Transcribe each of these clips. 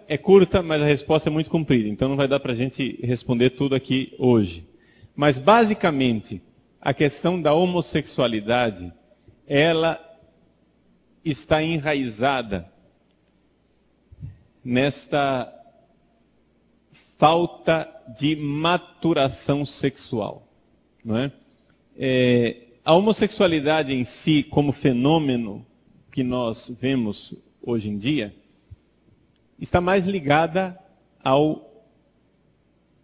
é curta, mas a resposta é muito comprida, então não vai dar para a gente responder tudo aqui hoje. Mas, basicamente, a questão da homossexualidade, ela está enraizada nesta falta de maturação sexual, não é? A homossexualidade em si, como fenômeno que nós vemos hoje em dia, está mais ligada ao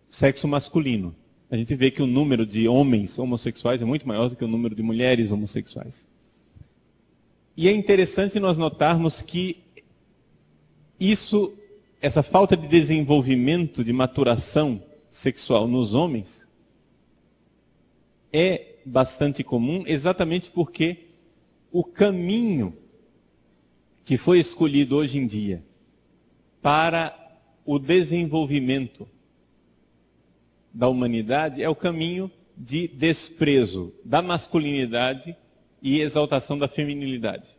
sexo masculino. A gente vê que o número de homens homossexuais é muito maior do que o número de mulheres homossexuais. E é interessante nós notarmos que essa falta de desenvolvimento, de maturação sexual nos homens, é bastante comum, exatamente porque o caminho que foi escolhido hoje em dia para o desenvolvimento da humanidade é o caminho de desprezo da masculinidade e exaltação da feminilidade.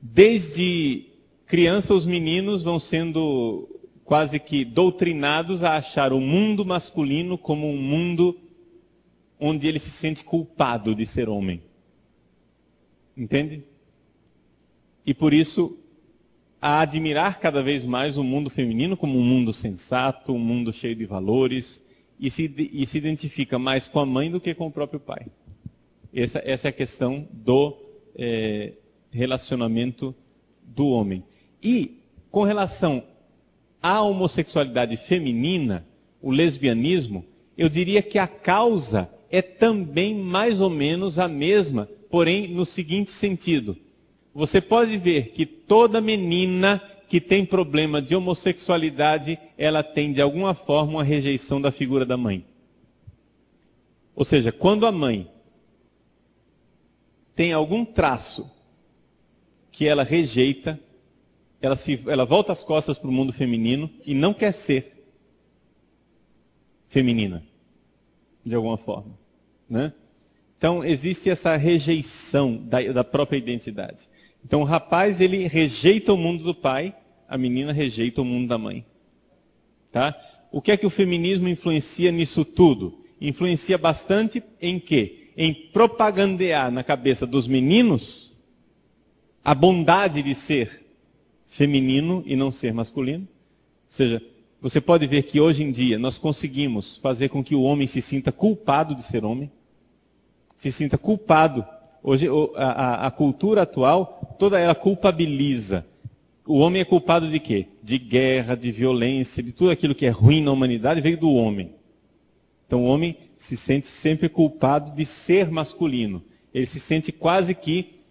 Desde criança, os meninos vão sendo quase que doutrinados a achar o mundo masculino como um mundo onde ele se sente culpado de ser homem. Entende? E por isso, a admirar cada vez mais o mundo feminino como um mundo sensato, um mundo cheio de valores, e se identifica mais com a mãe do que com o próprio pai. Essa é a questão do relacionamento do homem. E, com relação à homossexualidade feminina, o lesbianismo, eu diria que a causa é também mais ou menos a mesma, porém no seguinte sentido. Você pode ver que toda menina que tem problema de homossexualidade, ela tem de alguma forma uma rejeição da figura da mãe. Ou seja, quando a mãe tem algum traço que ela rejeita, ela volta as costas para o mundo feminino e não quer ser feminina, de alguma forma, né? Então, existe essa rejeição da própria identidade. Então, o rapaz, ele rejeita o mundo do pai, a menina rejeita o mundo da mãe. Tá? O que é que o feminismo influencia nisso tudo? Influencia bastante em quê? Em propagandear na cabeça dos meninos a bondade de ser feminino e não ser masculino. Ou seja, você pode ver que hoje em dia nós conseguimos fazer com que o homem se sinta culpado de ser homem, se sinta culpado. Hoje a cultura atual, toda ela culpabiliza. O homem é culpado de quê? De guerra, de violência, de tudo aquilo que é ruim na humanidade veio do homem. Então o homem se sente sempre culpado de ser masculino. Ele se sente quase que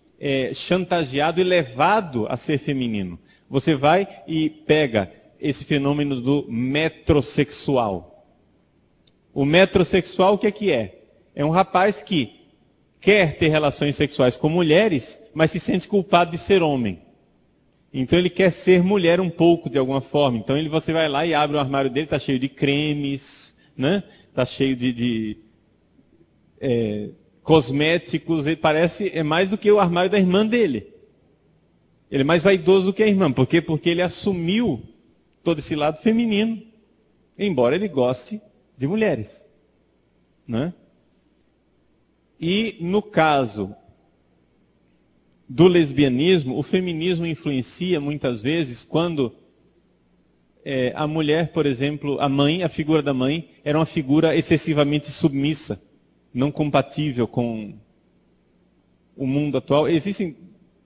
chantageado e levado a ser feminino. Você vai e pega esse fenômeno do metrosexual. O metrosexual, o que é que é? É um rapaz que quer ter relações sexuais com mulheres, mas se sente culpado de ser homem. Então ele quer ser mulher um pouco, de alguma forma. Então você vai lá e abre o armário dele, está cheio de cremes, né? Está cheio de cosméticos, ele parece mais do que o armário da irmã dele. Ele é mais vaidoso do que a irmã. Por quê? Porque ele assumiu todo esse lado feminino, embora ele goste de mulheres, né? E no caso do lesbianismo, o feminismo influencia muitas vezes quando a mulher, por exemplo, a mãe, a figura da mãe, era uma figura excessivamente submissa, não compatível com o mundo atual. Existem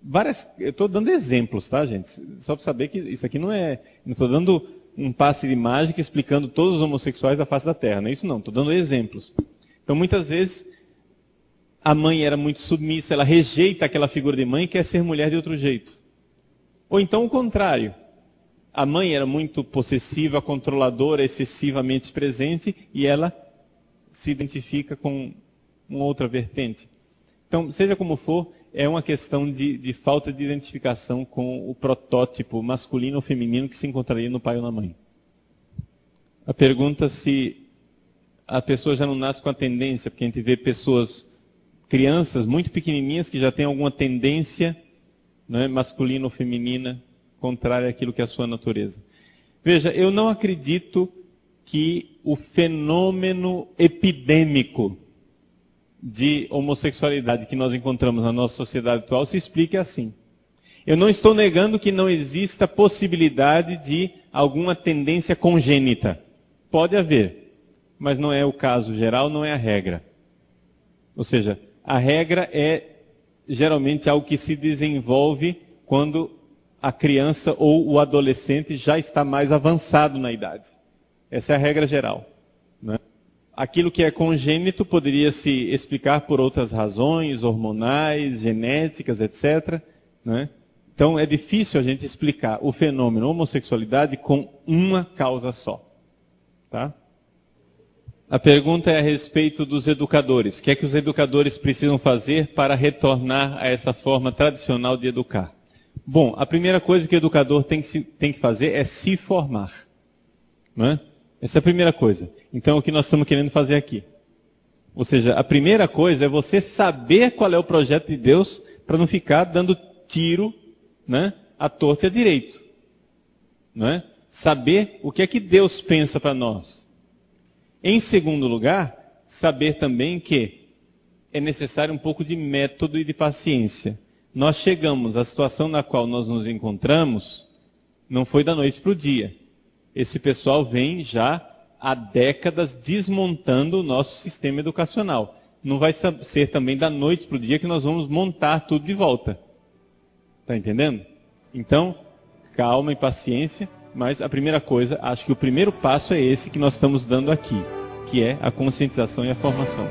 várias... Eu estou dando exemplos, tá, gente? Só para saber que isso aqui não estou dando um passe de mágica explicando todos os homossexuais da face da Terra, não é isso não. Estou dando exemplos. Então, muitas vezes, a mãe era muito submissa, ela rejeita aquela figura de mãe e quer ser mulher de outro jeito. Ou então o contrário. A mãe era muito possessiva, controladora, excessivamente presente, e ela se identifica com uma outra vertente. Então, seja como for, é uma questão de falta de identificação com o protótipo masculino ou feminino que se encontraria no pai ou na mãe. A pergunta se a pessoa já não nasce com a tendência, porque a gente vê crianças muito pequenininhas que já têm alguma tendência, né, masculina ou feminina, contrária àquilo que é a sua natureza. Veja, eu não acredito que o fenômeno epidêmico de homossexualidade que nós encontramos na nossa sociedade atual se explique assim. Eu não estou negando que não exista possibilidade de alguma tendência congênita. Pode haver, mas não é o caso geral, não é a regra. Ou seja, a regra é geralmente algo que se desenvolve quando a criança ou o adolescente já está mais avançado na idade. Essa é a regra geral, né? Aquilo que é congênito poderia se explicar por outras razões, hormonais, genéticas, etc., né? Então é difícil a gente explicar o fenômeno homossexualidade com uma causa só. Tá? A pergunta é a respeito dos educadores. O que é que os educadores precisam fazer para retornar a essa forma tradicional de educar? Bom, a primeira coisa que o educador tem que fazer é se formar. Né? Essa é a primeira coisa. Então, o que nós estamos querendo fazer aqui? Ou seja, a primeira coisa é você saber qual é o projeto de Deus para não ficar dando tiro, né, à torta e à direito. Né? Saber o que é que Deus pensa para nós. Em segundo lugar, saber também que é necessário um pouco de método e de paciência. Nós chegamos à situação na qual nós nos encontramos, não foi da noite para o dia. Esse pessoal vem já há décadas desmontando o nosso sistema educacional. Não vai ser também da noite para o dia que nós vamos montar tudo de volta. Está entendendo? Então, calma e paciência, mas a primeira coisa, acho que o primeiro passo é esse que nós estamos dando aqui, que é a conscientização e a formação.